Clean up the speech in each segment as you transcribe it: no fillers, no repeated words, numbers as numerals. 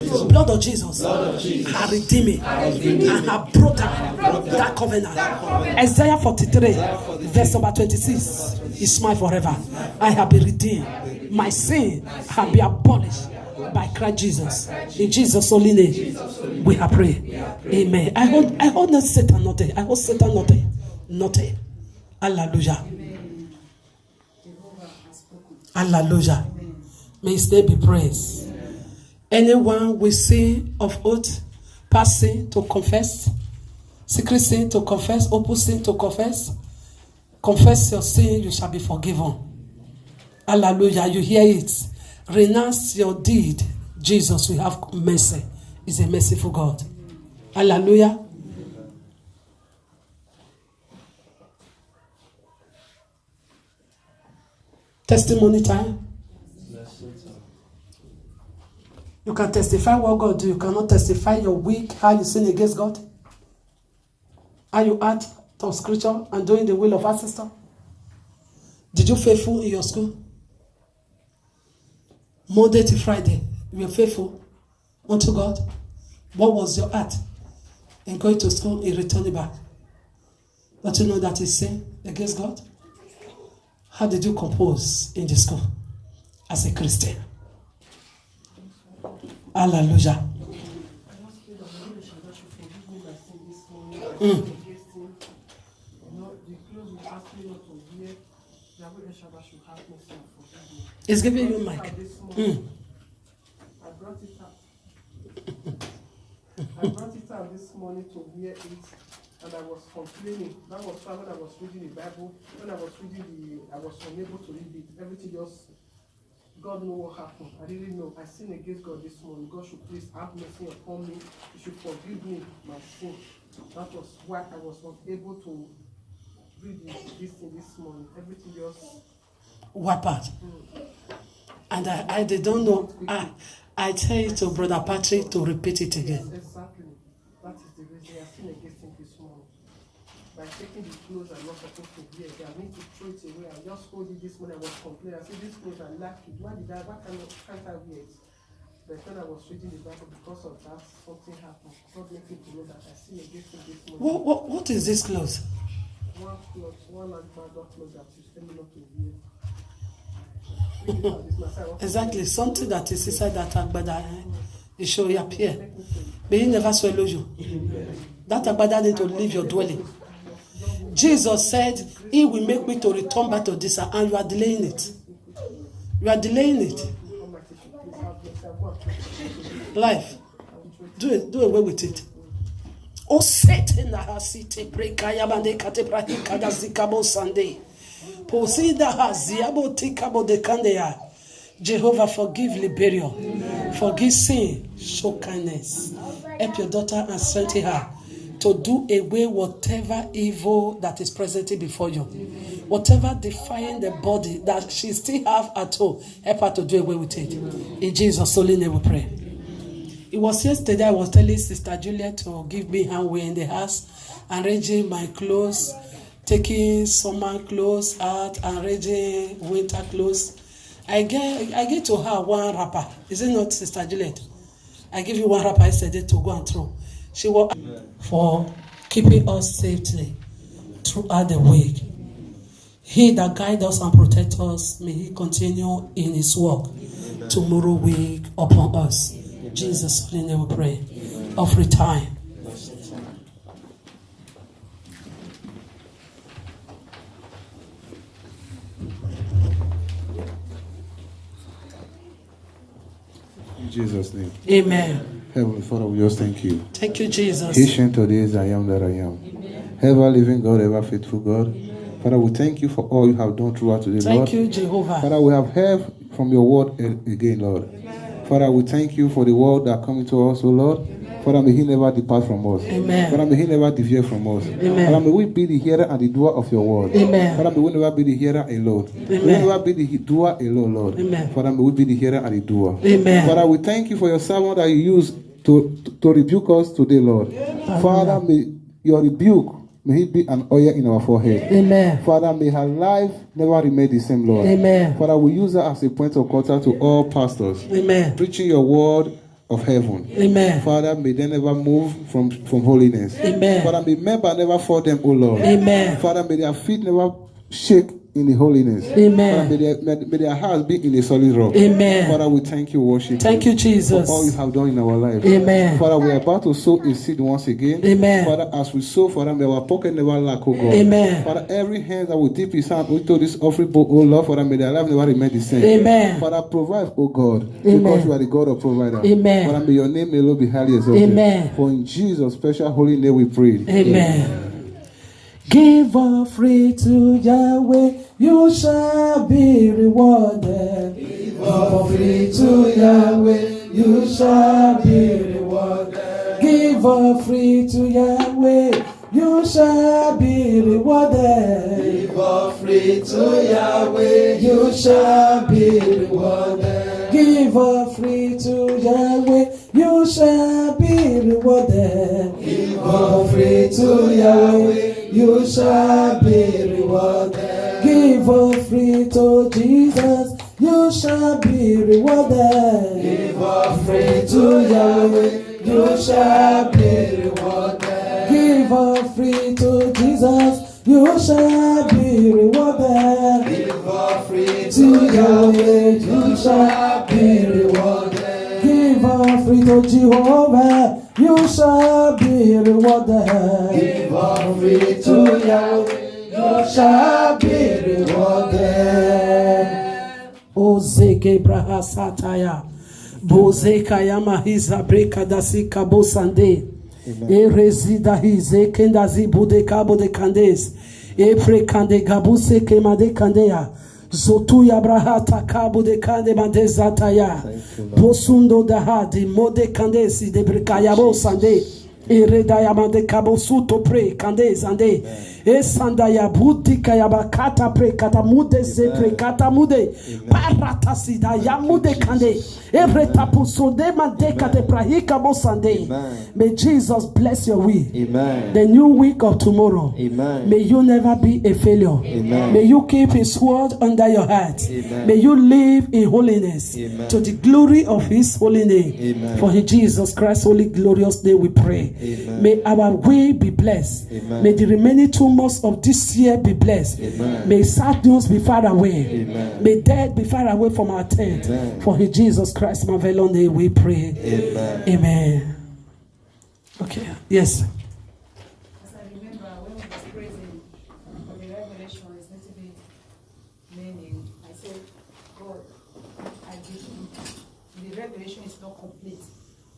Blood of Jesus has redeemed me and have broken that covenant. Isaiah 43, verse number 26 is mine forever. I have been redeemed. My sin have been abolished by Christ Jesus. In Jesus' holy name, we have prayed. Amen. I hold not Satan nothing. I hold Satan nothing. Nothing. Hallelujah. Hallelujah. May his name be praised. Anyone with sin of oath, past sin to confess, secret sin to confess, open sin to confess. Confess your sin, you shall be forgiven. Hallelujah. You hear it. Renounce your deed. Jesus will have mercy. He's a merciful God. Hallelujah. Testimony time. You can testify what God do. You cannot testify your week, how you sin against God, how you act to scripture and doing the will of our sister. Did you faithful in your school? Monday to Friday, you were faithful unto God. What was your act in going to school and returning back? Don't you know that is sin against God? How did you compose in the school as a Christian? Hallelujah. It's giving you mic. I brought it out this morning to wear it, and I was complaining. That was why when I was reading the Bible, when I was unable to read it. Everything just, God knew what happened. I didn't know. I sinned against God this morning. God should please have mercy upon me. He should forgive me my sin. That was why I was not able to read this thing this morning. Everything just wipe out. And I don't know. I tell you to Brother Patrick to repeat it again. Exactly. That is the reason I sinned against him this morning. By taking the clothes I'm not supposed to wear, I need to throw it away. I just hold it this morning. I was complaining. I said, this clothes I like it. Why can't I wear it? But when I was reading the Bible, because of that, something happened. God made me to know that I sinned against him this morning. What is this clothes? One cloth, one Agbada cloth that you tell me not to wear. Exactly, something that is inside that agbada, it should appear. May he never swallow you. That agbada need to leave your dwelling. Jesus said, he will make me to return back to this, and you are delaying it. You are delaying it. Life. Do away with it. Oh, Satan, Jehovah, forgive Liberia. Forgive sin. Show kindness. Help your daughter and strengthen her to do away whatever evil that is presented before you. Whatever defying the body that she still have at home, help her to do away with it. In Jesus' holy name we pray. It was yesterday I was telling Sister Juliet to give me handwear in the house, arranging my clothes, taking summer clothes out, arranging winter clothes. I get to her one wrapper. Is it not, Sister Juliet? I give you one wrapper yesterday to go and throw. She was for keeping us safely throughout the week. He that guides us and protects us, may he continue in his work tomorrow week upon us. Jesus' holy name we pray. Offering time. In Jesus' name. Amen. Heavenly Father, we just thank you. Thank you, Jesus. Ancient of days, I am that I am. Ever living God, ever faithful God. Father, we thank you for all you have done throughout today, Lord. Thank you, Jehovah. Father, we have heard from your word again, Lord. Father, we thank you for the word that coming to us, O Lord. Father, may he never depart from us. Amen. Father, may he never deviate from us. Amen. Father, may we be the hearer and the doer of your word. Amen. Father, may we never be the hearer alone. Amen. May we never be the doer alone, Lord. Amen. Father, may we be the hearer and the doer. Amen. Father, we thank you for your servant that you use to rebuke us today, Lord. Amen. Father, may your rebuke, may it be an oil in our forehead. Amen. Father, may her life never remain the same, Lord. Amen. Father, we use her as a point of contact to all pastors. Amen. Preaching your word, of heaven. Amen. Father, may they never move from holiness. Amen. Father, may member never fall them, O Lord. Amen. Father, may their feet never shake in the holiness. Amen. Father, may their hearts be in a solid rock. Amen. Father, we thank you, worship Thank you, Jesus. for all you have done in our life. Amen. Father, we are about to sow a seed once again. Amen. Father, as we sow, Father, may our pocket never lack, O God. Amen. Father, every hand that will dip his hand into this offering bowl, O Lord, Father, may their life never remain the same. Amen. Father, provide, O God, Amen. because you are the God of provider. Amen. Father, may your name alone be highly exalted. Amen. For in Jesus' special holy name we pray. Amen. Give offering to Yahweh, you shall be rewarded. Give offering to Yahweh, you shall be rewarded. Give offering to Yahweh, you shall be rewarded. Give offering to Yahweh, you shall be rewarded. Give offering to Yahweh, you shall be rewarded. Give offering to Yahweh, you shall be rewarded. Give offering to Jesus, you shall be rewarded. Give offering to Yahweh, you shall be rewarded. Give offering to Jesus, you shall be rewarded. Give offering to Yahweh, you shall be rewarded. Give offering to Jehovah, you shall be rewarded. Give offering to Yahweh, you shall be rewarded. Ozeke braha sataya, bozeka yama hiza breka dasika bosande, e resida hize kendazi bude kabo de kandes, e prekande gabuse kemade kandea. Zotu ya brahata kabo de kande mandezataya. Posundo dahadi mode kandesi de brekayabo sande. Eredayamande kabo suto pre kande zande. Esandaya buti kayabakata pre kata mude se pre kata mude. Parata sida ya mude kande. Evreta pusode mande kate prahika bo sande. May Jesus bless your week. Amen. The new week of tomorrow. Amen. May you never be a failure. Amen. May you keep his word under your heart. Amen. May you live in holiness. Amen. To the glory of his holy name. Amen. For in Jesus Christ's holy glorious name we pray. Amen. May our way be blessed. Amen. May the remaining 2 months of this year be blessed. Amen. May sad news be far away. Amen. May death be far away from our tent. Amen. For in Jesus Christ's marvelous name we pray. Amen. Amen. Okay. Yes. As I remember when we was praising for the revelation is little bit meaning, I said, God, I give you. The revelation is not complete.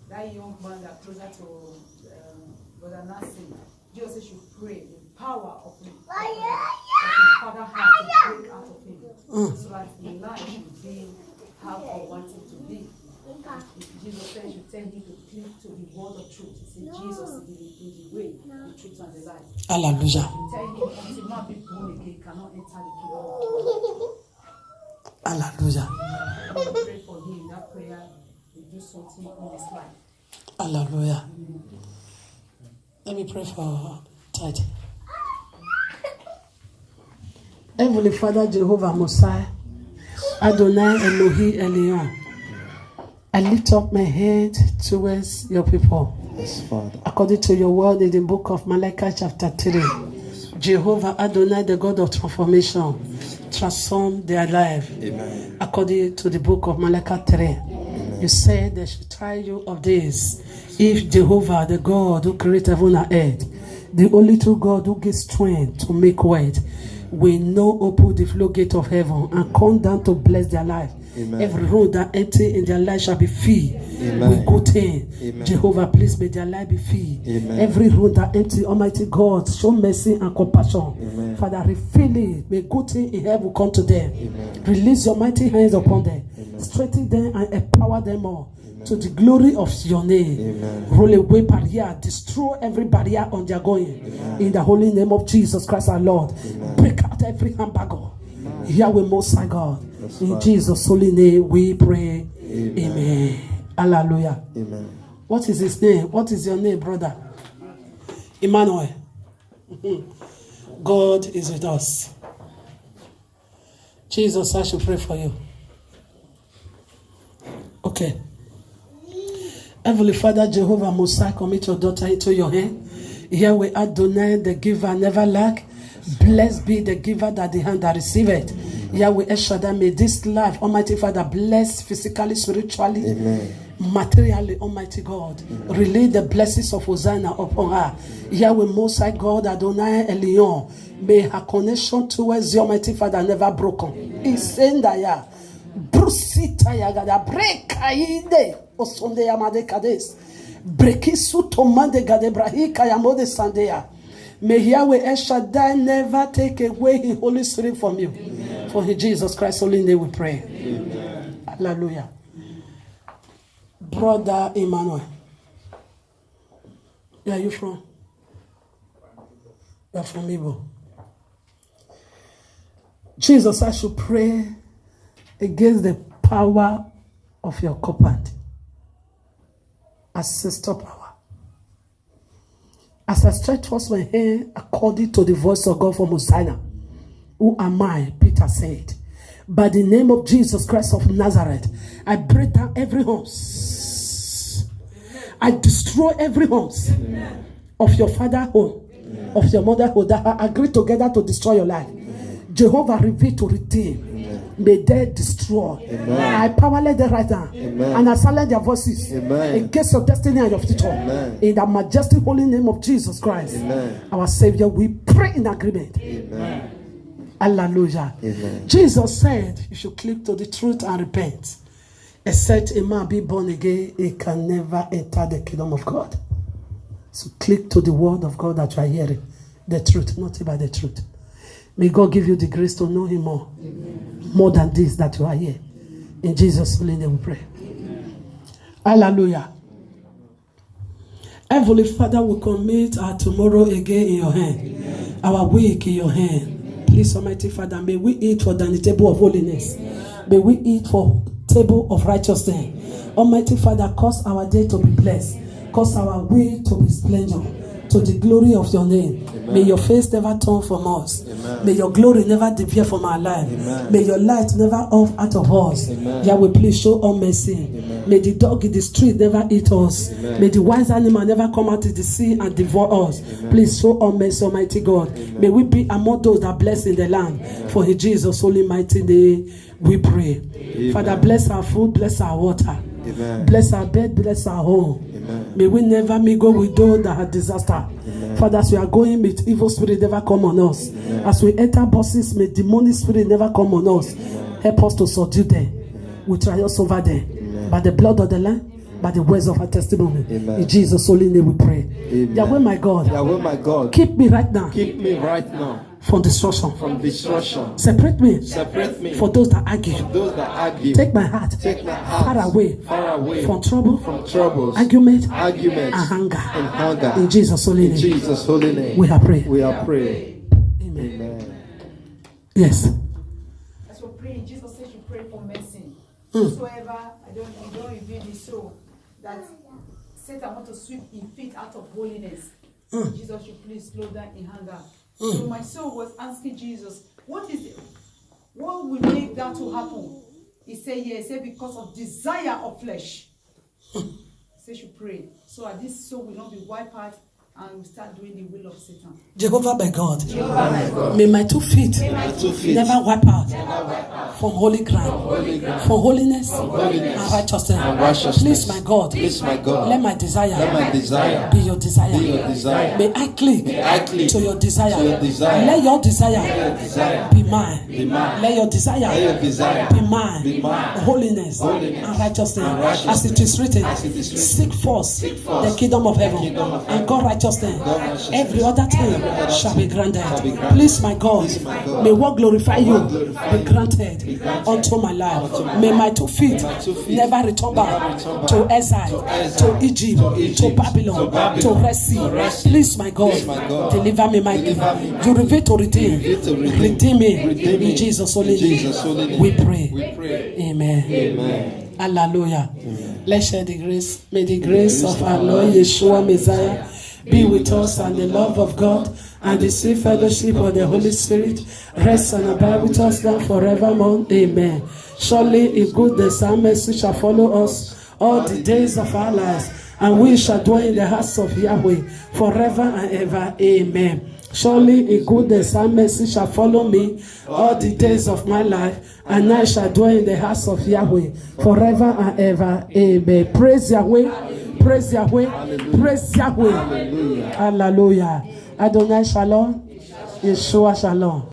That young man that closer to Brother Nassim, Jesus said should pray the power of him. That his father has to break out of him. So that the life should be how God wants it to be. Jesus said you tell him to cling to the word of truth. He said Jesus is the way, the truth, and the life. Hallelujah. Tell him until man be born again, he cannot enter the kingdom. Hallelujah. I want to pray for him. That prayer will do something in his life. Hallelujah. Let me pray for Ted. Heavenly Father, Jehovah Messiah, Adonai Elohi Elion, I lift up my hand towards your people. Yes, Father. According to your word in the book of Malachi chapter 3, Jehovah Adonai, the God of transformation, transform their life. Amen. According to the book of Malachi 3, you said they should try you of this. If Jehovah, the God who created heaven and earth, the only true God who gives strength to make word, will know open the floodgate of heaven and come down to bless their life. Amen. Every road that enter in their life shall be filled Amen. with good things. Amen. Jehovah, please may their life be filled. Amen. Every road that enter, Almighty God, show mercy and compassion. Amen. Father, refill it. May good things in heaven come to them. Amen. Release your mighty hands upon them. Amen. Strengthen them and empower them all. To the glory of your name. Amen. Roll away barrier, destroy every barrier on their going. Amen. In the holy name of Jesus Christ our Lord. Amen. Break out every hamburger. Yahweh Most High God. Yes, In Father. Jesus' holy name we pray. Amen. Amen. Hallelujah. Amen. What is his name? What is your name, brother? Emmanuel. God is with us. Jesus, I should pray for you. Okay. Heavenly Father, Jehovah Mosiah, commit your daughter into your hand. Yahweh Adonai, the giver, never lack. Blessed be the giver that the hand that receive it. Yahweh El Shaddai, may this life, Almighty Father, bless physically, spiritually, Amen. materially, Almighty God. Release the blessings of Hosanna upon her. Yahweh Most High God, Adonai Elion, may her connection towards the Almighty Father never broken. Isendaya, Brusita Yagada, Brekaide, Osonde Yamade Kades, Brekisu Tomande Gadebrahi Kayamode Sandea. May Yahweh El Shaddai never take away His Holy Spirit from you. Amen. For in Jesus Christ's holy name we pray. Amen. Hallelujah. Brother Emmanuel, where are you from? You are from Igbo. Jesus, I should pray against the power of your covenant, ancestor power. As I stretch forth my hand according to the voice of God from Hosanna, who am I? Peter said. By the name of Jesus Christ of Nazareth, I break down every house. I destroy every house of your father's home, of your mother's home that have agreed together to destroy your life. Jehovah reveal to redeem. May they destroy. Amen. I powerless them right now. Amen. And I silence their voices. Amen. Against your destiny and your future. Amen. In the majestic holy name of Jesus Christ. Amen. Our Savior, we pray in agreement. Amen. Hallelujah. Amen. Jesus said you should cling to the truth and repent. Except a man be born again, he can never enter the kingdom of God. So click to the word of God that you are hearing. The truth, not about the truth. May God give you the grace to know Him more. Amen. More than this that you are here. In Jesus' holy name we pray. Amen. Hallelujah. Heavenly Father, we commit our tomorrow again in your hand. Amen. Our week in your hand. Amen. Please, Almighty Father, may we eat for the table of holiness. Amen. May we eat for table of righteousness. Amen. Almighty Father, cause our day to be blessed. Cause our way to be splendid. To the glory of your name. Amen. May your face never turn from us. Amen. May your glory never depart from our life. Amen. May your light never off out of us. Amen. Yahweh, please show all mercy. Amen. May the dog in the street never eat us. Amen. May the wise animal never come out to the sea and devour us. Amen. Please show all mercy, Almighty God. Amen. May we be among those that bless in the land. Amen. For in Jesus' holy mighty name we pray. Amen. Father, bless our food, bless our water. Amen. Bless our bed, bless our home. Amen. May we never mingle with those that have disaster. Amen. Father, as we are going, may evil spirit never come on us. Amen. As we enter buses, may demonic spirit never come on us. Amen. Help us to subdue them. Amen. We triumph over them. Amen. By the blood of the Lamb, by the words of our testimony. Amen. In Jesus' holy name we pray. Amen. Yahweh my God. Yahweh my God. Keep me right now. Keep me right now. From destruction. From destruction. Separate me. Separate me. For those that argue. For those that argue. Take my heart. Take my heart. Far away. Far away. From trouble. From troubles. Argument. Arguments. And hunger. And hunger. In Jesus' holy name. In Jesus' holy name. We have prayed. We have prayed. Amen. Amen. Yes. As we pray, Jesus says you pray for mercy. Whosoever, you don't reveal the soul, that Satan want to sweep his feet out of holiness. Jesus, you please slow down in hunger. So my soul was asking Jesus, what will make that to happen? He said, yes, he said, because of desire of flesh. He said, you pray. So that this soul will not be wiped out and we start doing the will of Satan. Jehovah my God. Jehovah my God. May my 2 feet, never wipe out from holy ground, from holiness, and righteousness. Please, my God, let my desire, be your desire. May I click to your desire. Let your desire be mine. Let your desire be mine. Holiness and righteousness. As it is written, seek first the kingdom of heaven and God righteousness. Every other thing shall be granted. Please, my God, may what glorify you be granted unto my life. May my 2 feet never return back to exile, to Egypt, to Babylon, to Red Sea. Please, my God, deliver me, my God. You reveal to redeem me. In Jesus' holy name we pray. Amen. Hallelujah. Let's share the grace. May the grace of our Lord Yeshua Messiah be with us, and the love of God and the sweet fellowship of the Holy Spirit rest and abide with us now forevermore. Amen. Surely, if goodness and mercy shall follow us all the days of our lives, and we shall dwell in the house of Yahweh forever and ever. Amen. Surely in goodness and mercy shall follow me all the days of my life, and I shall dwell in the house of Yahweh forever and ever. Amen. Praise Yahweh. Praise Yahweh. Hallelujah. Praise Yahweh. Hallelujah. Hallelujah. Adonai Shalom. Yeshua Shalom.